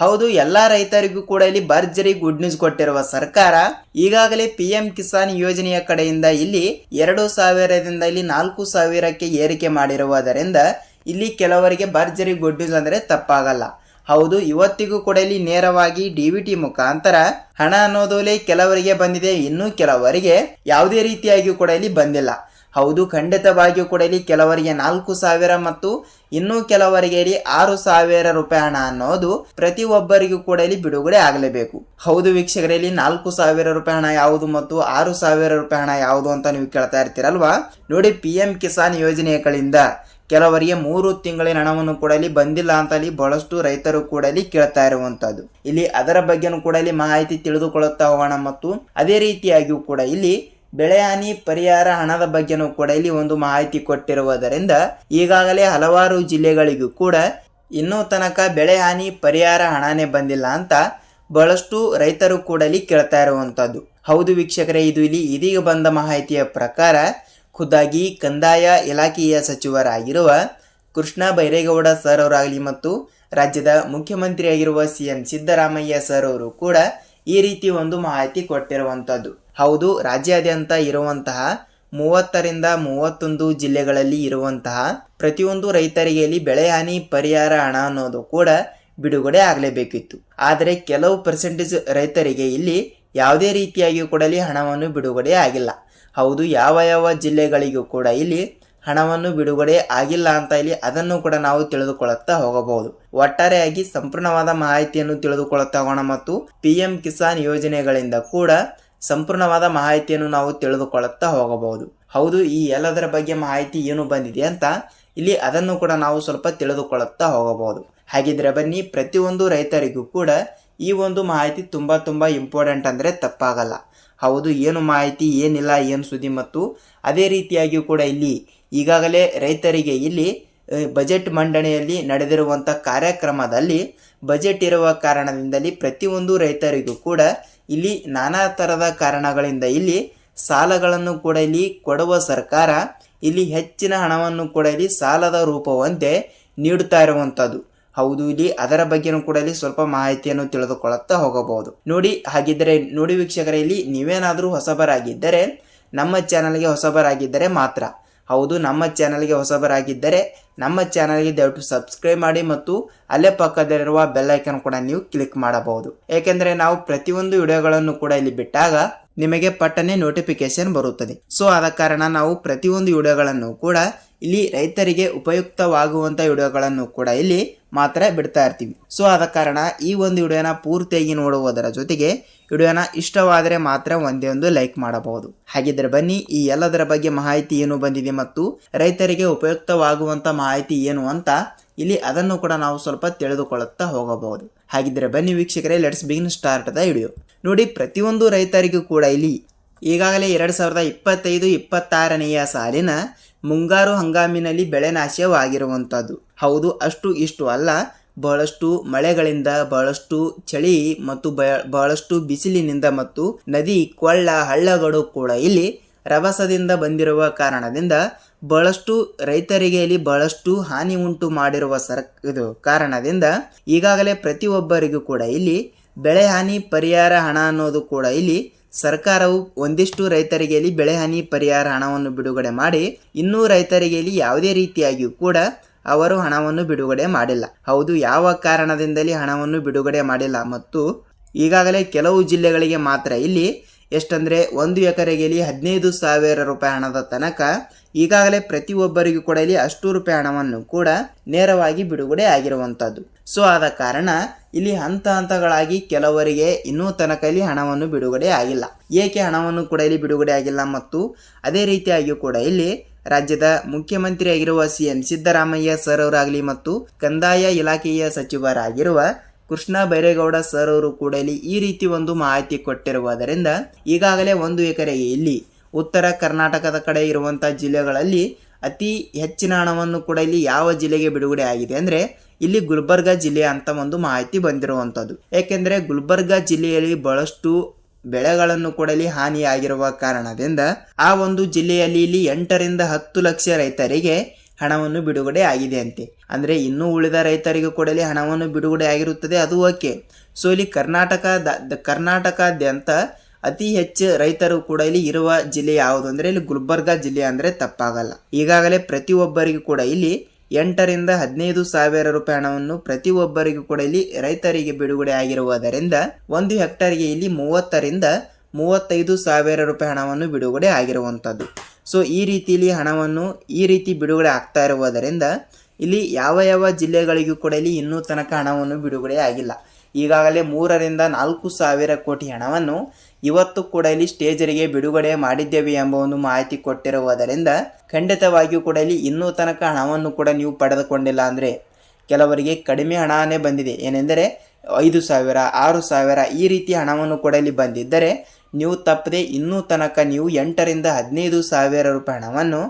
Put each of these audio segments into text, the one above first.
ಹೌದು, ಎಲ್ಲಾ ರೈತರಿಗೂ ಕೂಡ ಇಲ್ಲಿ ಭರ್ಜರಿ ಗುಡ್ ನ್ಯೂಸ್ ಕೊಟ್ಟಿರುವ ಸರ್ಕಾರ ಈಗಾಗಲೇ ಪಿಎಂ ಕಿಸಾನ್ ಯೋಜನೆಯ ಕಡೆಯಿಂದ ಇಲ್ಲಿ 2,000ದಿಂದ ಇಲ್ಲಿ 4,000ಕ್ಕೆ ಏರಿಕೆ ಮಾಡಿರುವುದರಿಂದ ಇಲ್ಲಿ ಕೆಲವರಿಗೆ ಭರ್ಜರಿ ಗುಡ್ ನ್ಯೂಸ್ ಅಂದ್ರೆ ತಪ್ಪಾಗಲ್ಲ. ಹೌದು, ಇವತ್ತಿಗೂ ಕೂಡ ಇಲ್ಲಿ ನೇರವಾಗಿ ಡಿಬಿಟಿ ಮುಖಾಂತರ ಹಣ ಅನ್ನೋದೋಲೆ ಕೆಲವರಿಗೆ ಬಂದಿದೆ, ಇನ್ನು ಕೆಲವರಿಗೆ ಯಾವುದೇ ರೀತಿಯಾಗಿಯೂ ಕೂಡ ಇಲ್ಲಿ ಬಂದಿಲ್ಲ. ಹೌದು, ಖಂಡಿತವಾಗಿಯೂ ಕೂಡ ಇಲ್ಲಿ ಕೆಲವರಿಗೆ 4,000 ಮತ್ತು ಇನ್ನು ಕೆಲವರಿಗೆ ಇಲ್ಲಿ 6,000 ರೂಪಾಯಿ ಹಣ ಅನ್ನೋದು ಪ್ರತಿಯೊಬ್ಬರಿಗೂ ಕೂಡ ಇಲ್ಲಿ ಬಿಡುಗಡೆ ಆಗಲೇಬೇಕು. ಹೌದು ವೀಕ್ಷಕರೇ, ಇಲ್ಲಿ 4,000 ರೂಪಾಯಿ ಹಣ ಯಾವುದು ಮತ್ತು 6,000 ರೂಪಾಯಿ ಹಣ ಯಾವುದು ಅಂತ ನೀವು ಕೇಳ್ತಾ ಇರ್ತೀರಲ್ವಾ. ನೋಡಿ, ಪಿಎಂ ಕಿಸಾನ್ ಯೋಜನೆಗಳಿಂದ ಕೆಲವರಿಗೆ 3 ತಿಂಗಳಿನ ಹಣವನ್ನು ಕೂಡ ಇಲ್ಲಿ ಬಂದಿಲ್ಲ ಅಂತ ಇಲ್ಲಿ ಬಹಳಷ್ಟು ರೈತರು ಕೂಡ ಇಲ್ಲಿ ಕೇಳ್ತಾ ಇರುವಂತದ್ದು. ಇಲ್ಲಿ ಅದರ ಬಗ್ಗೆನೂ ಕೂಡ ಇಲ್ಲಿ ಮಾಹಿತಿ ತಿಳಿದುಕೊಳ್ಳುತ್ತಾ ಹೋಗೋಣ. ಮತ್ತು ಅದೇ ರೀತಿಯಾಗಿಯೂ ಕೂಡ ಇಲ್ಲಿ ಬೆಳೆ ಹಾನಿ ಪರಿಹಾರ ಹಣದ ಬಗ್ಗೆನೂ ಕೂಡ ಇಲ್ಲಿ ಒಂದು ಮಾಹಿತಿ ಕೊಟ್ಟಿರುವುದರಿಂದ ಈಗಾಗಲೇ ಹಲವಾರು ಜಿಲ್ಲೆಗಳಿಗೂ ಕೂಡ ಇನ್ನೂ ತನಕ ಬೆಳೆ ಹಾನಿ ಪರಿಹಾರ ಹಣನೇ ಬಂದಿಲ್ಲ ಅಂತ ಬಹಳಷ್ಟು ರೈತರು ಕೂಡ ಇಲ್ಲಿ ಕೇಳ್ತಾ ಇರುವಂತದ್ದು. ಹೌದು ವೀಕ್ಷಕರೇ, ಇದು ಇಲ್ಲಿ ಇದೀಗ ಬಂದ ಮಾಹಿತಿಯ ಪ್ರಕಾರ ಖುದ್ದಾಗಿ ಕಂದಾಯ ಇಲಾಖೆಯ ಸಚಿವರಾಗಿರುವ ಕೃಷ್ಣ ಬೈರೇಗೌಡ ಸರ್ ಅವರಾಗಲಿ ಮತ್ತು ರಾಜ್ಯದ ಮುಖ್ಯಮಂತ್ರಿಯಾಗಿರುವ CM ಸಿದ್ದರಾಮಯ್ಯ ಸರ್ ಅವರು ಕೂಡ ಈ ರೀತಿ ಒಂದು ಮಾಹಿತಿ ಕೊಟ್ಟಿರುವಂತದ್ದು. ಹೌದು, ರಾಜ್ಯಾದ್ಯಂತ ಇರುವಂತಹ 30ರಿಂದ 31 ಜಿಲ್ಲೆಗಳಲ್ಲಿ ಇರುವಂತಹ ಪ್ರತಿಯೊಂದು ರೈತರಿಗೆ ಇಲ್ಲಿ ಬೆಳೆ ಹಾನಿ ಪರಿಹಾರ ಹಣ ಅನ್ನೋದು ಕೂಡ ಬಿಡುಗಡೆ ಆಗಲೇಬೇಕಿತ್ತು. ಆದರೆ ಕೆಲವು ಪರ್ಸೆಂಟೇಜ್ ರೈತರಿಗೆ ಇಲ್ಲಿ ಯಾವುದೇ ರೀತಿಯಾಗಿಯೂ ಕೂಡ ಇಲ್ಲಿ ಹಣವನ್ನು ಬಿಡುಗಡೆ ಆಗಿಲ್ಲ. ಹೌದು, ಯಾವ ಜಿಲ್ಲೆಗಳಿಗೂ ಕೂಡ ಇಲ್ಲಿ ಹಣವನ್ನು ಬಿಡುಗಡೆ ಆಗಿಲ್ಲ ಅಂತ ಇಲ್ಲಿ ಅದನ್ನು ಕೂಡ ನಾವು ತಿಳಿದುಕೊಳ್ಳುತ್ತಾ ಹೋಗಬಹುದು. ಒಟ್ಟಾರೆಯಾಗಿ ಸಂಪೂರ್ಣವಾದ ಮಾಹಿತಿಯನ್ನು ತಿಳಿದುಕೊಳ್ಳುತ್ತಾ ಹೋಗೋಣ ಮತ್ತು ಪಿಎಂ ಕಿಸಾನ್ ಯೋಜನೆಗಳಿಂದ ಕೂಡ ಸಂಪೂರ್ಣವಾದ ಮಾಹಿತಿಯನ್ನು ನಾವು ತಿಳಿದುಕೊಳ್ಳುತ್ತಾ ಹೋಗಬಹುದು. ಹೌದು, ಈ ಎಲ್ಲದರ ಬಗ್ಗೆ ಮಾಹಿತಿ ಏನು ಬಂದಿದೆ ಅಂತ ಇಲ್ಲಿ ಅದನ್ನು ಕೂಡ ನಾವು ಸ್ವಲ್ಪ ತಿಳಿದುಕೊಳ್ಳುತ್ತಾ ಹೋಗಬಹುದು. ಹಾಗಿದ್ರೆ ಬನ್ನಿ, ಪ್ರತಿಯೊಂದು ರೈತರಿಗೂ ಕೂಡ ಈ ಒಂದು ಮಾಹಿತಿ ತುಂಬಾ ಇಂಪಾರ್ಟೆಂಟ್ ಅಂದರೆ ತಪ್ಪಾಗಲ್ಲ. ಹೌದು, ಏನು ಮಾಹಿತಿ ಏನಿಲ್ಲ, ಏನು ಸುದ್ದಿ ಮತ್ತು ಅದೇ ರೀತಿಯಾಗಿಯೂ ಕೂಡ ಇಲ್ಲಿ ಈಗಾಗಲೇ ರೈತರಿಗೆ ಇಲ್ಲಿ ಬಜೆಟ್ ಮಂಡನೆಯಲ್ಲಿ ನಡೆದಿರುವಂಥ ಕಾರ್ಯಕ್ರಮದಲ್ಲಿ ಬಜೆಟ್ ಇರುವ ಕಾರಣದಿಂದಲೇ ಪ್ರತಿಯೊಂದು ರೈತರಿಗೂ ಕೂಡ ಇಲ್ಲಿ ನಾನಾ ಥರದ ಕಾರಣಗಳಿಂದ ಇಲ್ಲಿ ಸಾಲಗಳನ್ನು ಕೂಡ ಇಲ್ಲಿ ಕೊಡುವ ಸರ್ಕಾರ ಇಲ್ಲಿ ಹೆಚ್ಚಿನ ಹಣವನ್ನು ಕೂಡ ಇಲ್ಲಿ ಸಾಲದ ರೂಪವಂತೆ ನೀಡುತ್ತಾ ಇರುವಂಥದ್ದು. ಹೌದು, ಇಲ್ಲಿ ಅದರ ಬಗ್ಗೆನೂ ಕೂಡ ಇಲ್ಲಿ ಸ್ವಲ್ಪ ಮಾಹಿತಿಯನ್ನು ತಿಳಿದುಕೊಳ್ಳುತ್ತಾ ಹೋಗಬಹುದು. ನೋಡಿ ವೀಕ್ಷಕರೇ, ಇಲ್ಲಿ ನೀವೇನಾದರೂ ಹೊಸಬರಾಗಿದ್ದರೆ ನಮ್ಮ ಚಾನಲ್ಗೆ ಮಾತ್ರ. ಹೌದು, ನಮ್ಮ ಚಾನಲ್ಗೆ ಹೊಸಬರಾಗಿದ್ದರೆ ನಮ್ಮ ಚಾನಲ್ಗೆ ದಯವಿಟ್ಟು ಸಬ್ಸ್ಕ್ರೈಬ್ ಮಾಡಿ ಮತ್ತು ಅಲ್ಲೇ ಪಕ್ಕದಲ್ಲಿರುವ ಬೆಲ್ ಐಕನ್ ಕೂಡ ನೀವು ಕ್ಲಿಕ್ ಮಾಡಬಹುದು. ಏಕೆಂದರೆ ನಾವು ಪ್ರತಿಯೊಂದು ವಿಡಿಯೋಗಳನ್ನು ಕೂಡ ಇಲ್ಲಿ ಬಿಟ್ಟಾಗ ನಿಮಗೆ ಪಟ್ಟನೆ ನೋಟಿಫಿಕೇಶನ್ ಬರುತ್ತದೆ. ಸೊ ಆದ ಕಾರಣ ನಾವು ಪ್ರತಿಯೊಂದು ವಿಡಿಯೋಗಳನ್ನು ಕೂಡ ಇಲ್ಲಿ ರೈತರಿಗೆ ಉಪಯುಕ್ತವಾಗುವಂಥ ವಿಡಿಯೋಗಳನ್ನು ಕೂಡ ಇಲ್ಲಿ ಮಾತ್ರ ಬಿಡ್ತಾ ಇರ್ತೀವಿ. ಸೊ ಆದ ಕಾರಣ ಈ ಒಂದು ವಿಡಿಯೋನ ಪೂರ್ತಿಯಾಗಿ ನೋಡುವುದರ ಜೊತೆಗೆ ವಿಡಿಯೋನ ಇಷ್ಟವಾದರೆ ಮಾತ್ರ ಒಂದೇ ಒಂದು ಲೈಕ್ ಮಾಡಬಹುದು. ಹಾಗಿದ್ರೆ ಬನ್ನಿ, ಈ ಎಲ್ಲದರ ಬಗ್ಗೆ ಮಾಹಿತಿ ಏನು ಬಂದಿದೆ ಮತ್ತು ರೈತರಿಗೆ ಉಪಯುಕ್ತವಾಗುವಂಥ ಮಾಹಿತಿ ಏನು ಅಂತ ಇಲ್ಲಿ ಅದನ್ನು ಕೂಡ ನಾವು ಸ್ವಲ್ಪ ತಿಳಿದುಕೊಳ್ಳುತ್ತಾ ಹೋಗಬಹುದು. ಹಾಗಿದ್ರೆ ಬನ್ನಿ ವೀಕ್ಷಕರೇ, let's begin start the video. ನೋಡಿ, ಪ್ರತಿಯೊಂದು ರೈತರಿಗೂ ಕೂಡ ಇಲ್ಲಿ ಈಗಾಗಲೇ 2025-26ನೇ ಸಾಲಿನ ಮುಂಗಾರು ಹಂಗಾಮಿನಲ್ಲಿ ಬೆಳೆ ನಾಶವಾಗಿರುವಂಥದ್ದು. ಹೌದು, ಅಷ್ಟು ಇಷ್ಟು ಅಲ್ಲ, ಬಹಳಷ್ಟು ಮಳೆಗಳಿಂದ, ಬಹಳಷ್ಟು ಚಳಿ ಮತ್ತು ಬಹಳಷ್ಟು ಬಿಸಿಲಿನಿಂದ ಮತ್ತು ನದಿ ಕೊಳ್ಳ ಹಳ್ಳಗಳು ಕೂಡ ಇಲ್ಲಿ ರಭಸದಿಂದ ಬಂದಿರುವ ಕಾರಣದಿಂದ ಬಹಳಷ್ಟು ರೈತರಿಗೆ ಇಲ್ಲಿ ಬಹಳಷ್ಟು ಹಾನಿ ಉಂಟು ಮಾಡಿರುವ ಕಾರಣದಿಂದ ಈಗಾಗಲೇ ಪ್ರತಿಯೊಬ್ಬರಿಗೂ ಕೂಡ ಇಲ್ಲಿ ಬೆಳೆ ಹಾನಿ ಪರಿಹಾರ ಹಣ ಅನ್ನೋದು ಕೂಡ ಇಲ್ಲಿ ಸರ್ಕಾರವು ಒಂದಿಷ್ಟು ರೈತರಿಗೆ ಇಲ್ಲಿ ಬೆಳೆ ಹಾನಿ ಪರಿಹಾರ ಹಣವನ್ನು ಬಿಡುಗಡೆ ಮಾಡಿ ಇನ್ನೂ ರೈತರಿಗೆ ಇಲ್ಲಿ ಯಾವುದೇ ರೀತಿಯಾಗಿಯೂ ಕೂಡ ಅವರು ಹಣವನ್ನು ಬಿಡುಗಡೆ ಮಾಡಿಲ್ಲ. ಹೌದು, ಯಾವ ಕಾರಣದಿಂದಲೇ ಹಣವನ್ನು ಬಿಡುಗಡೆ ಮಾಡಿಲ್ಲ ಮತ್ತು ಈಗಾಗಲೇ ಕೆಲವು ಜಿಲ್ಲೆಗಳಿಗೆ ಮಾತ್ರ ಇಲ್ಲಿ ಎಷ್ಟಂದರೆ 1 ಎಕರೆಗೆ ಇಲ್ಲಿ 15,000 ರೂಪಾಯಿ ಹಣದ ತನಕ ಈಗಾಗಲೇ ಪ್ರತಿಯೊಬ್ಬರಿಗೂ ಕೂಡ ಇಲ್ಲಿ ಅಷ್ಟು ರೂಪಾಯಿ ಹಣವನ್ನು ಕೂಡ ನೇರವಾಗಿ ಬಿಡುಗಡೆ ಆಗಿರುವಂಥದ್ದು. ಸೊ ಆದ ಕಾರಣ ಇಲ್ಲಿ ಹಂತಗಳಾಗಿ ಕೆಲವರಿಗೆ ಇನ್ನೂ ತನಕ ಇಲ್ಲಿ ಹಣವನ್ನು ಬಿಡುಗಡೆ ಆಗಿಲ್ಲ. ಏಕೆ ಹಣವನ್ನು ಕೂಡ ಇಲ್ಲಿ ಬಿಡುಗಡೆ ಆಗಿಲ್ಲ ಮತ್ತು ಅದೇ ರೀತಿಯಾಗಿಯೂ ಕೂಡ ಇಲ್ಲಿ ರಾಜ್ಯದ ಮುಖ್ಯಮಂತ್ರಿಯಾಗಿರುವ CM ಸಿದ್ದರಾಮಯ್ಯ ಸರ್ ಅವರಾಗಲಿ ಮತ್ತು ಕಂದಾಯ ಇಲಾಖೆಯ ಸಚಿವರಾಗಿರುವ ಕೃಷ್ಣ ಬೈರೇಗೌಡ ಸರ್ ಅವರು ಕೂಡ ಇಲ್ಲಿ ಈ ರೀತಿ ಒಂದು ಮಾಹಿತಿ ಕೊಟ್ಟಿರುವುದರಿಂದ ಈಗಾಗಲೇ 1 ಎಕರೆಗೆ ಇಲ್ಲಿ ಉತ್ತರ ಕರ್ನಾಟಕದ ಕಡೆ ಇರುವಂಥ ಜಿಲ್ಲೆಗಳಲ್ಲಿ ಅತಿ ಹೆಚ್ಚಿನ ಹಣವನ್ನು ಕೂಡ ಇಲ್ಲಿ ಯಾವ ಜಿಲ್ಲೆಗೆ ಬಿಡುಗಡೆ ಆಗಿದೆ ಅಂದರೆ ಇಲ್ಲಿ ಗುಲ್ಬರ್ಗ ಜಿಲ್ಲೆ ಅಂತ ಒಂದು ಮಾಹಿತಿ ಬಂದಿರುವಂಥದ್ದು. ಏಕೆಂದರೆ ಗುಲ್ಬರ್ಗ ಜಿಲ್ಲೆಯಲ್ಲಿ ಬಹಳಷ್ಟು ಬೆಳೆಗಳನ್ನು ಕೂಡ ಇಲ್ಲಿ ಹಾನಿಯಾಗಿರುವ ಕಾರಣದಿಂದ ಆ ಒಂದು ಜಿಲ್ಲೆಯಲ್ಲಿ ಇಲ್ಲಿ 8ರಿಂದ 10 ಲಕ್ಷ ರೈತರಿಗೆ ಹಣವನ್ನು ಬಿಡುಗಡೆ ಆಗಿದೆ ಅಂತೆ. ಅಂದರೆ ಇನ್ನೂ ಉಳಿದ ರೈತರಿಗೂ ಕೂಡ ಇಲ್ಲಿ ಹಣವನ್ನು ಬಿಡುಗಡೆ ಆಗಿರುತ್ತದೆ, ಅದು ಓಕೆ. ಸೊ ಇಲ್ಲಿ ಕರ್ನಾಟಕಾದ್ಯಂತ ಅತಿ ಹೆಚ್ಚು ರೈತರು ಕೂಡ ಇಲ್ಲಿ ಇರುವ ಜಿಲ್ಲೆ ಯಾವುದು ಅಂದರೆ ಇಲ್ಲಿ ಗುಲ್ಬರ್ಗಾ ಜಿಲ್ಲೆ ಅಂದರೆ ತಪ್ಪಾಗಲ್ಲ. ಈಗಾಗಲೇ ಪ್ರತಿಯೊಬ್ಬರಿಗೂ ಕೂಡ ಇಲ್ಲಿ 8,000 ರಿಂದ 15,000 ರೂಪಾಯಿ ಹಣವನ್ನು ಪ್ರತಿಯೊಬ್ಬರಿಗೂ ಕೂಡ ಇಲ್ಲಿ ರೈತರಿಗೆ ಬಿಡುಗಡೆ ಆಗಿರುವುದರಿಂದ 1 ಹೆಕ್ಟರ್ಗೆ ಇಲ್ಲಿ 30,000 ರಿಂದ 35,000 ರೂಪಾಯಿ ಹಣವನ್ನು ಬಿಡುಗಡೆ ಆಗಿರುವಂಥದ್ದು. ಸೊ ಈ ರೀತಿಯಲ್ಲಿ ಹಣವನ್ನು ಈ ರೀತಿ ಬಿಡುಗಡೆ ಆಗ್ತಾ ಇರುವುದರಿಂದ ಇಲ್ಲಿ ಯಾವ ಜಿಲ್ಲೆಗಳಿಗೂ ಕೂಡ ಇಲ್ಲಿ ಇನ್ನೂ ತನಕ ಹಣವನ್ನು ಬಿಡುಗಡೆ ಆಗಿಲ್ಲ. ಈಗಾಗಲೇ 3 ರಿಂದ 4 ಸಾವಿರ ಕೋಟಿ ಹಣವನ್ನು ಇವತ್ತು ಕೂಡ ಇಲ್ಲಿ ಸ್ಟೇಜರಿಗೆ ಬಿಡುಗಡೆ ಮಾಡಿದ್ದೇವೆ ಎಂಬ ಒಂದು ಮಾಹಿತಿ ಕೊಟ್ಟಿರುವುದರಿಂದ ಖಂಡಿತವಾಗಿಯೂ ಕೂಡ ಇಲ್ಲಿ ಇನ್ನೂ ತನಕ ಹಣವನ್ನು ಕೂಡ ನೀವು ಪಡೆದುಕೊಂಡಿಲ್ಲ ಅಂದರೆ ಕೆಲವರಿಗೆ ಕಡಿಮೆ ಹಣನೇ ಬಂದಿದೆ, ಏನೆಂದರೆ 5,000 6,000 ಈ ರೀತಿ ಹಣವನ್ನು ಕೂಡ ಇಲ್ಲಿ ಬಂದಿದ್ದರೆ ನೀವು ತಪ್ಪದೆ ಇನ್ನೂ ತನಕ ನೀವು 8 ರಿಂದ 15,000 ರೂಪಾಯಿ ಹಣವನ್ನು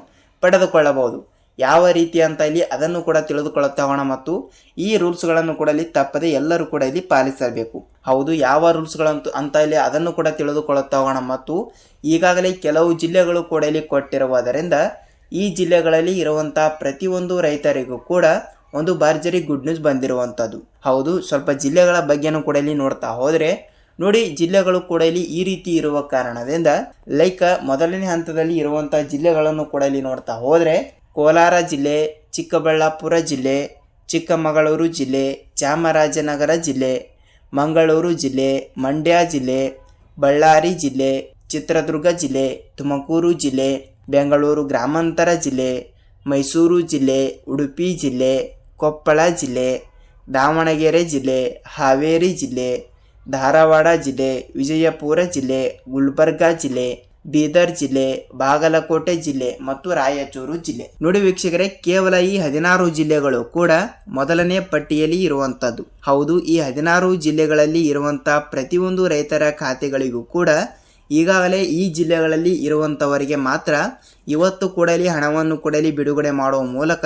ಪಡೆದುಕೊಳ್ಳಬಹುದು. ಯಾವ ರೀತಿ ಅಂತ ಇಲ್ಲಿ ಅದನ್ನು ಕೂಡ ತಿಳಿದುಕೊಳ್ಳುತ್ತಾ ಹೋಗೋಣ ಮತ್ತು ಈ ರೂಲ್ಸ್ಗಳನ್ನು ಕೂಡ ಇಲ್ಲಿ ತಪ್ಪದೆ ಎಲ್ಲರೂ ಕೂಡ ಇಲ್ಲಿ ಪಾಲಿಸಬೇಕು. ಹೌದು, ಯಾವ ರೂಲ್ಸ್ಗಳಂತೂ ಅಂತ ಇಲ್ಲಿ ಅದನ್ನು ಕೂಡ ತಿಳಿದುಕೊಳ್ಳುತ್ತಾ ಹೋಗೋಣ ಮತ್ತು ಈಗಾಗಲೇ ಕೆಲವು ಜಿಲ್ಲೆಗಳು ಕೂಡ ಇಲ್ಲಿ ಕೊಟ್ಟಿರುವುದರಿಂದ ಈ ಜಿಲ್ಲೆಗಳಲ್ಲಿ ಇರುವಂತಹ ಪ್ರತಿಯೊಂದು ರೈತರಿಗೂ ಕೂಡ ಒಂದು ಭರ್ಜರಿ ಗುಡ್ ನ್ಯೂಸ್ ಬಂದಿರುವಂಥದ್ದು. ಹೌದು, ಸ್ವಲ್ಪ ಜಿಲ್ಲೆಗಳ ಬಗ್ಗೆನೂ ಕೂಡ ಇಲ್ಲಿ ನೋಡ್ತಾ ಹೋದರೆ ನೋಡಿ, ಜಿಲ್ಲೆಗಳು ಕೂಡ ಇಲ್ಲಿ ಈ ರೀತಿ ಇರುವ ಕಾರಣದಿಂದ ಮೊದಲನೇ ಹಂತದಲ್ಲಿ ಇರುವಂತಹ ಜಿಲ್ಲೆಗಳನ್ನು ಕೂಡ ಇಲ್ಲಿ ನೋಡ್ತಾ ಹೋದರೆ ಕೋಲಾರ ಜಿಲ್ಲೆ, ಚಿಕ್ಕಬಳ್ಳಾಪುರ ಜಿಲ್ಲೆ, ಚಿಕ್ಕಮಗಳೂರು ಜಿಲ್ಲೆ, ಚಾಮರಾಜನಗರ ಜಿಲ್ಲೆ, ಮಂಗಳೂರು ಜಿಲ್ಲೆ, ಮಂಡ್ಯ ಜಿಲ್ಲೆ, ಬಳ್ಳಾರಿ ಜಿಲ್ಲೆ, ಚಿತ್ರದುರ್ಗ ಜಿಲ್ಲೆ, ತುಮಕೂರು ಜಿಲ್ಲೆ, ಬೆಂಗಳೂರು ಗ್ರಾಮಾಂತರ ಜಿಲ್ಲೆ, ಮೈಸೂರು ಜಿಲ್ಲೆ, ಉಡುಪಿ ಜಿಲ್ಲೆ, ಕೊಪ್ಪಳ ಜಿಲ್ಲೆ, ದಾವಣಗೆರೆ ಜಿಲ್ಲೆ, ಹಾವೇರಿ ಜಿಲ್ಲೆ, ಧಾರವಾಡ ಜಿಲ್ಲೆ, ವಿಜಯಪುರ ಜಿಲ್ಲೆ, ಗುಲ್ಬರ್ಗಾ ಜಿಲ್ಲೆ, ಬೀದರ್ ಜಿಲ್ಲೆ, ಬಾಗಲಕೋಟೆ ಜಿಲ್ಲೆ ಮತ್ತು ರಾಯಚೂರು ಜಿಲ್ಲೆ. ನೋಡಿ ವೀಕ್ಷಕರೇ, ಕೇವಲ ಈ 16 ಜಿಲ್ಲೆಗಳು ಕೂಡ ಮೊದಲನೇ ಪಟ್ಟಿಯಲ್ಲಿ ಇರುವಂತದ್ದು. ಹೌದು, ಈ 16 ಜಿಲ್ಲೆಗಳಲ್ಲಿ ಇರುವಂತಹ ಪ್ರತಿಯೊಂದು ರೈತರ ಖಾತೆಗಳಿಗೂ ಕೂಡ ಈಗಾಗಲೇ ಈ ಜಿಲ್ಲೆಗಳಲ್ಲಿ ಇರುವಂತವರಿಗೆ ಮಾತ್ರ ಇವತ್ತು ಕೂಡ ಹಣವನ್ನು ಕೂಡ ಬಿಡುಗಡೆ ಮಾಡುವ ಮೂಲಕ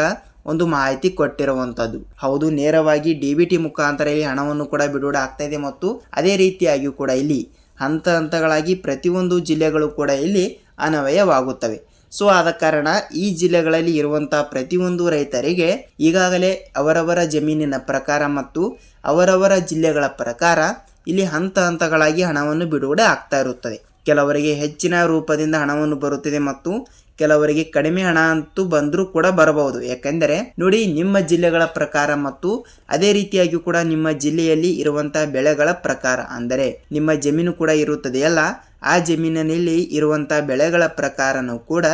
ಒಂದು ಮಾಹಿತಿ ಕೊಟ್ಟಿರುವಂಥದ್ದು. ಹೌದು, ನೇರವಾಗಿ DBT ಮುಖಾಂತರ ಇಲ್ಲಿ ಹಣವನ್ನು ಕೂಡ ಬಿಡುಗಡೆ ಆಗ್ತಾ ಇದೆ ಮತ್ತು ಅದೇ ರೀತಿಯಾಗಿ ಕೂಡ ಇಲ್ಲಿ ಹಂತಗಳಾಗಿ ಪ್ರತಿಯೊಂದು ಜಿಲ್ಲೆಗಳು ಕೂಡ ಇಲ್ಲಿ ಅನ್ವಯವಾಗುತ್ತವೆ. ಸೊ ಆದ ಕಾರಣ ಈ ಜಿಲ್ಲೆಗಳಲ್ಲಿ ಇರುವಂತಹ ಪ್ರತಿಯೊಂದು ರೈತರಿಗೆ ಈಗಾಗಲೇ ಅವರವರ ಜಮೀನಿನ ಪ್ರಕಾರ ಮತ್ತು ಅವರವರ ಜಿಲ್ಲೆಗಳ ಪ್ರಕಾರ ಇಲ್ಲಿ ಹಂತಗಳಾಗಿ ಹಣವನ್ನು ಬಿಡುಗಡೆ ಆಗ್ತಾ ಇರುತ್ತದೆ. ಕೆಲವರಿಗೆ ಹೆಚ್ಚಿನ ರೂಪದಿಂದ ಹಣವನ್ನು ಬರುತ್ತದೆ ಮತ್ತು ಕೆಲವರಿಗೆ ಕಡಿಮೆ ಹಣ ಅಂತೂ ಬಂದರೂ ಕೂಡ ಬರಬಹುದು. ಯಾಕೆಂದರೆ ನೋಡಿ, ನಿಮ್ಮ ಜಿಲ್ಲೆಗಳ ಪ್ರಕಾರ ಮತ್ತು ಅದೇ ರೀತಿಯಾಗಿ ಕೂಡ ನಿಮ್ಮ ಜಿಲ್ಲೆಯಲ್ಲಿ ಇರುವಂತಹ ಬೆಳೆಗಳ ಪ್ರಕಾರ, ಅಂದರೆ ನಿಮ್ಮ ಜಮೀನು ಕೂಡ ಇರುತ್ತದೆಯಲ್ಲ, ಆ ಜಮೀನಿನಲ್ಲಿ ಇರುವಂತಹ ಬೆಳೆಗಳ ಪ್ರಕಾರನೂ ಕೂಡ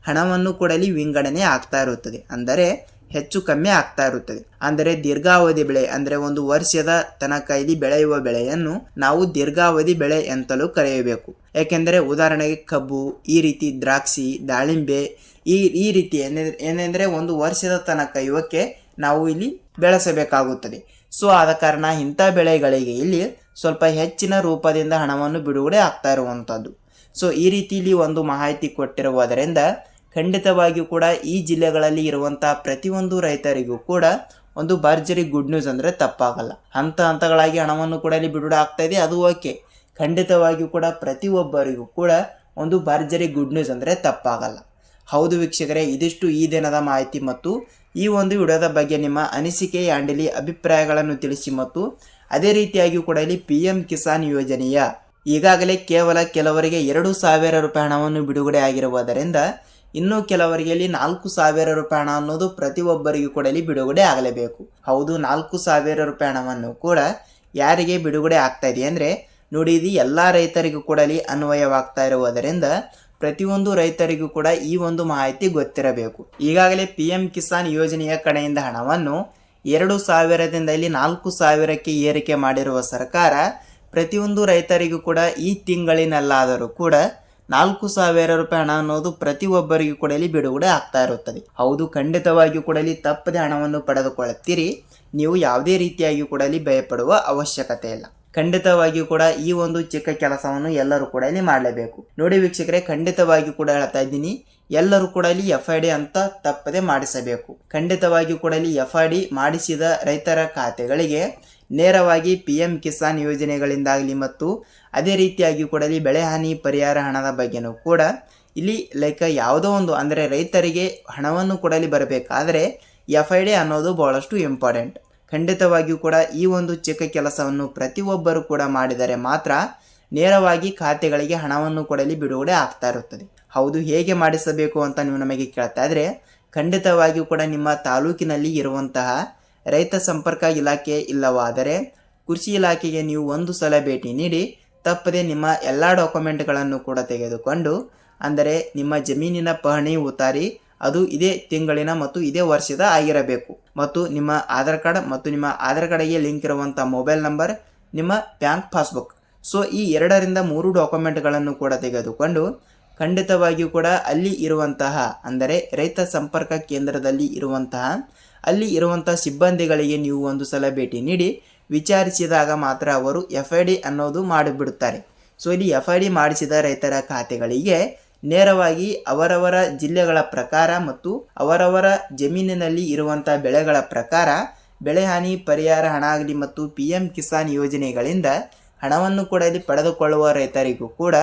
ಹಣವನ್ನು ಕೂಡ ವಿಂಗಡಣೆ ಆಗ್ತಾ ಇರುತ್ತದೆ, ಅಂದರೆ ಹೆಚ್ಚು ಕಮ್ಮಿ ಆಗ್ತಾ ಇರುತ್ತದೆ. ಅಂದರೆ ದೀರ್ಘಾವಧಿ ಬೆಳೆ, ಅಂದರೆ 1 ವರ್ಷದ ತನಕ ಇಲ್ಲಿ ಬೆಳೆಯುವ ಬೆಳೆಯನ್ನು ನಾವು ದೀರ್ಘಾವಧಿ ಬೆಳೆ ಎಂತಲೂ ಕರೆಯಬೇಕು. ಯಾಕೆಂದರೆ ಉದಾಹರಣೆಗೆ ಕಬ್ಬು, ಈ ರೀತಿ ದ್ರಾಕ್ಷಿ, ದಾಳಿಂಬೆ ಈ ರೀತಿ ಏನೆಂದರೆ 1 ವರ್ಷದ ತನಕ ಇವಕ್ಕೆ ನಾವು ಇಲ್ಲಿ ಬೆಳೆಸಬೇಕಾಗುತ್ತದೆ. ಸೊ ಆದ ಕಾರಣ ಇಂಥ ಬೆಳೆಗಳಿಗೆ ಇಲ್ಲಿ ಸ್ವಲ್ಪ ಹೆಚ್ಚಿನ ರೂಪದಿಂದ ಹಣವನ್ನು ಬಿಡುಗಡೆ ಆಗ್ತಾ ಇರುವಂಥದ್ದು. ಸೊ ಈ ರೀತಿ ಇಲ್ಲಿ ಒಂದು ಮಾಹಿತಿ ಕೊಟ್ಟಿರುವುದರಿಂದ ಖಂಡಿತವಾಗಿಯೂ ಕೂಡ ಈ ಜಿಲ್ಲೆಗಳಲ್ಲಿ ಇರುವಂತಹ ಪ್ರತಿಯೊಂದು ರೈತರಿಗೂ ಕೂಡ ಒಂದು ಭರ್ಜರಿ ಗುಡ್ ನ್ಯೂಸ್ ಅಂದರೆ ತಪ್ಪಾಗಲ್ಲ. ಹಂತಗಳಾಗಿ ಹಣವನ್ನು ಕೂಡ ಇಲ್ಲಿ ಬಿಡುಗಡೆ ಆಗ್ತಾ ಇದೆ, ಅದು ಓಕೆ. ಖಂಡಿತವಾಗಿಯೂ ಕೂಡ ಪ್ರತಿಯೊಬ್ಬರಿಗೂ ಕೂಡ ಒಂದು ಭರ್ಜರಿ ಗುಡ್ ನ್ಯೂಸ್ ಅಂದರೆ ತಪ್ಪಾಗಲ್ಲ. ಹೌದು ವೀಕ್ಷಕರೇ, ಇದಿಷ್ಟು ಈ ದಿನದ ಮಾಹಿತಿ ಮತ್ತು ಈ ಒಂದು ವಿಡಿಯೋದ ಬಗ್ಗೆ ನಿಮ್ಮ ಅನಿಸಿಕೆ ಆಂಡಲಿ ಅಭಿಪ್ರಾಯಗಳನ್ನು ತಿಳಿಸಿ ಮತ್ತು ಅದೇ ರೀತಿಯಾಗಿ ಕೂಡ ಇಲ್ಲಿ PM ಕಿಸಾನ್ ಯೋಜನೆಯ ಈಗಾಗಲೇ ಕೇವಲ ಕೆಲವರಿಗೆ 2,000 ರೂಪಾಯಿ ಹಣವನ್ನು ಬಿಡುಗಡೆ ಆಗಿರುವುದರಿಂದ ಇನ್ನು ಕೆಲವರಿಗೆ ಇಲ್ಲಿ 4,000 ರೂಪಾಯಿ ಹಣ ಅನ್ನೋದು ಪ್ರತಿಯೊಬ್ಬರಿಗೂ ಕೂಡ ಇಲ್ಲಿ ಬಿಡುಗಡೆ ಆಗಲೇಬೇಕು. ಹೌದು, 4,000 ರೂಪಾಯಿ ಹಣವನ್ನು ಕೂಡ ಯಾರಿಗೆ ಬಿಡುಗಡೆ ಆಗ್ತಾ ಇದೆ ಅಂದರೆ ನೋಡಿ, ಇದು ಎಲ್ಲ ರೈತರಿಗೂ ಕೂಡ ಇಲ್ಲಿ ಅನ್ವಯವಾಗ್ತಾ ಇರುವುದರಿಂದ ಪ್ರತಿಯೊಂದು ರೈತರಿಗೂ ಕೂಡ ಈ ಒಂದು ಮಾಹಿತಿ ಗೊತ್ತಿರಬೇಕು. ಈಗಾಗಲೇ PM ಕಿಸಾನ್ ಯೋಜನೆಯ ಕಡೆಯಿಂದ ಹಣವನ್ನು 2,000ದಿಂದ ಇಲ್ಲಿ 4,000ಕ್ಕೆ ಏರಿಕೆ ಮಾಡಿರುವ ಸರ್ಕಾರ ಪ್ರತಿಯೊಂದು ರೈತರಿಗೂ ಕೂಡ ಈ ತಿಂಗಳಿನಲ್ಲಾದರೂ ಕೂಡ 4,000 ರೂಪಾಯಿ ಹಣ ಅನ್ನೋದು ಪ್ರತಿಯೊಬ್ಬರಿಗೂ ಕೂಡ ಇಲ್ಲಿ ಬಿಡುಗಡೆ ಆಗ್ತಾ ಇರುತ್ತದೆ. ಹೌದು, ಖಂಡಿತವಾಗಿಯೂ ಕೂಡ ಇಲ್ಲಿ ತಪ್ಪದೆ ಹಣವನ್ನು ಪಡೆದುಕೊಳ್ಳುತ್ತೀರಿ. ನೀವು ಯಾವುದೇ ರೀತಿಯಾಗಿ ಕೂಡ ಇಲ್ಲಿ ಭಯಪಡುವ ಅವಶ್ಯಕತೆ ಇಲ್ಲ. ಖಂಡಿತವಾಗಿಯೂ ಕೂಡ ಈ ಒಂದು ಚಿಕ್ಕ ಕೆಲಸವನ್ನು ಎಲ್ಲರೂ ಕೂಡ ಇಲ್ಲಿ ಮಾಡಲೇಬೇಕು. ನೋಡಿ ವೀಕ್ಷಕರೇ, ಖಂಡಿತವಾಗಿಯೂ ಕೂಡ ಹೇಳ್ತಾ ಇದ್ದೀನಿ, ಎಲ್ಲರೂ ಕೂಡ ಇಲ್ಲಿ FID ಅಂತ ತಪ್ಪದೆ ಮಾಡಿಸಬೇಕು. ಖಂಡಿತವಾಗಿಯೂ ಕೂಡ ಇಲ್ಲಿ FID ಮಾಡಿಸಿದ ರೈತರ ಖಾತೆಗಳಿಗೆ ನೇರವಾಗಿ PM ಕಿಸಾನ್ ಯೋಜನೆಗಳಿಂದಾಗಲಿ ಮತ್ತು ಅದೇ ರೀತಿಯಾಗಿ ಕೂಡ ಇಲ್ಲಿ ಬೆಳೆ ಹಾನಿ ಪರಿಹಾರ ಹಣದ ಬಗ್ಗೆನೂ ಕೂಡ ಇಲ್ಲಿ ಲೈಕ್ ಯಾವುದೋ ಒಂದು ಅಂದರೆ ರೈತರಿಗೆ ಹಣವನ್ನು ಕೊಡಲಿ ಬರಬೇಕಾದರೆ FID ಅನ್ನೋದು ಬಹಳಷ್ಟು ಇಂಪಾರ್ಟೆಂಟ್. ಖಂಡಿತವಾಗಿಯೂ ಕೂಡ ಈ ಒಂದು ಚಿಕ್ಕ ಕೆಲಸವನ್ನು ಪ್ರತಿಯೊಬ್ಬರು ಕೂಡ ಮಾಡಿದರೆ ಮಾತ್ರ ನೇರವಾಗಿ ಖಾತೆಗಳಿಗೆ ಹಣವನ್ನು ಕೊಡಲಿ ಬಿಡುಗಡೆ ಆಗ್ತಾ ಇರುತ್ತದೆ. ಹೌದು, ಹೇಗೆ ಮಾಡಿಸಬೇಕು ಅಂತ ನೀವು ನಮಗೆ ಕೇಳ್ತಾ ಇದ್ರೆ ಖಂಡಿತವಾಗಿಯೂ ಕೂಡ ನಿಮ್ಮ ತಾಲೂಕಿನಲ್ಲಿ ಇರುವಂತಹ ರೈತ ಸಂಪರ್ಕ ಇಲಾಖೆ ಇಲ್ಲವಾದರೆ ಕೃಷಿ ಇಲಾಖೆಗೆ ನೀವು ಒಂದು ಸಲ ಭೇಟಿ ನೀಡಿ ತಪ್ಪದೆ ನಿಮ್ಮ ಎಲ್ಲ ಡಾಕ್ಯುಮೆಂಟ್ಗಳನ್ನು ಕೂಡ ತೆಗೆದುಕೊಂಡು, ಅಂದರೆ ನಿಮ್ಮ ಜಮೀನಿನ ಪಹಣಿ ಉತಾರಿ ಅದು ಇದೇ ತಿಂಗಳಿನ ಮತ್ತು ಇದೇ ವರ್ಷದ ಆಗಿರಬೇಕು, ಮತ್ತು ನಿಮ್ಮ ಆಧಾರ್ ಕಾರ್ಡ್ ಮತ್ತು ನಿಮ್ಮ ಆಧಾರ್ ಕಾರ್ಡ್ಗೆ ಲಿಂಕ್ ಇರುವಂಥ ಮೊಬೈಲ್ ನಂಬರ್, ನಿಮ್ಮ ಬ್ಯಾಂಕ್ ಪಾಸ್ಬುಕ್. ಸೊ ಈ 2-3 ಡಾಕ್ಯುಮೆಂಟ್ಗಳನ್ನು ಕೂಡ ತೆಗೆದುಕೊಂಡು ಖಂಡಿತವಾಗಿಯೂ ಕೂಡ ಅಲ್ಲಿ ಇರುವಂತಹ ಅಂದರೆ ರೈತ ಸಂಪರ್ಕ ಕೇಂದ್ರದಲ್ಲಿ ಇರುವಂತಹ ಅಲ್ಲಿ ಇರುವಂತಹ ಸಿಬ್ಬಂದಿಗಳಿಗೆ ನೀವು ಒಂದು ಸಲ ಭೇಟಿ ನೀಡಿ ವಿಚಾರಿಸಿದಾಗ ಮಾತ್ರ ಅವರು FID ಅನ್ನೋದು ಮಾಡಿಬಿಡುತ್ತಾರೆ. ಸೊ ಇಲ್ಲಿ FID ಮಾಡಿಸಿದ ರೈತರ ಖಾತೆಗಳಿಗೆ ನೇರವಾಗಿ ಅವರವರ ಜಿಲ್ಲೆಗಳ ಪ್ರಕಾರ ಮತ್ತು ಅವರವರ ಜಮೀನಿನಲ್ಲಿ ಇರುವಂಥ ಬೆಳೆಗಳ ಪ್ರಕಾರ ಬೆಳೆ ಹಾನಿ ಪರಿಹಾರ ಹಣ ಆಗಲಿ ಮತ್ತು PM ಕಿಸಾನ್ ಯೋಜನೆಗಳಿಂದ ಹಣವನ್ನು ಕೊಡಲಿ ಪಡೆದುಕೊಳ್ಳುವ ರೈತರಿಗೂ ಕೂಡ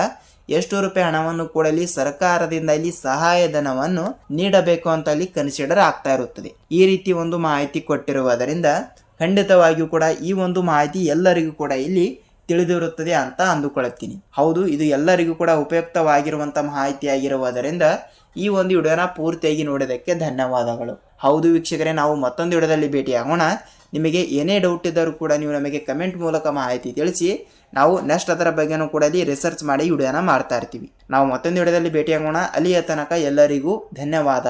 ಎಷ್ಟು ರೂಪಾಯಿ ಹಣವನ್ನು ಕೊಡಲಿ ಸರ್ಕಾರದಿಂದ ಇಲ್ಲಿ ಸಹಾಯಧನವನ್ನು ನೀಡಬೇಕು ಅಂತ ಅಲ್ಲಿ ಕನ್ಸಿಡರ್ ಆಗ್ತಾ ಇರುತ್ತದೆ. ಈ ರೀತಿ ಒಂದು ಮಾಹಿತಿ ಕೊಟ್ಟಿರುವುದರಿಂದ ಖಂಡಿತವಾಗಿಯೂ ಕೂಡ ಈ ಒಂದು ಮಾಹಿತಿ ಎಲ್ಲರಿಗೂ ಕೂಡ ಇಲ್ಲಿ ತಿಳಿದಿರುತ್ತದೆ ಅಂತ ಅಂದುಕೊಳ್ಳುತ್ತೀನಿ. ಹೌದು, ಇದು ಎಲ್ಲರಿಗೂ ಕೂಡ ಉಪಯುಕ್ತವಾಗಿರುವಂಥ ಮಾಹಿತಿಯಾಗಿರುವುದರಿಂದ ಈ ಒಂದು ವಿಡಿಯೋನ ಪೂರ್ತಿಯಾಗಿ ನೋಡೋದಕ್ಕೆ ಧನ್ಯವಾದಗಳು. ಹೌದು ವೀಕ್ಷಕರೇ, ನಾವು ಮತ್ತೊಂದು ವಿಡಿಯೋದಲ್ಲಿ ಭೇಟಿಯಾಗೋಣ. ನಿಮಗೆ ಏನೇ ಡೌಟ್ ಇದ್ದರೂ ಕೂಡ ನೀವು ನಮಗೆ ಕಮೆಂಟ್ ಮೂಲಕ ಮಾಹಿತಿ ತಿಳಿಸಿ, ನಾವು ನೆಕ್ಸ್ಟ್ ಅದರ ಬಗ್ಗೆನೂ ಕೂಡ ಇಲ್ಲಿ ರಿಸರ್ಚ್ ಮಾಡಿ ವಿಡಿಯೋನ ಮಾಡ್ತಾ ಇರ್ತೀವಿ. ನಾವು ಮತ್ತೊಂದು ವಿಡಿಯೋದಲ್ಲಿ ಭೇಟಿಯಾಗೋಣ. ಅಲ್ಲಿಯ ತನಕ ಎಲ್ಲರಿಗೂ ಧನ್ಯವಾದ.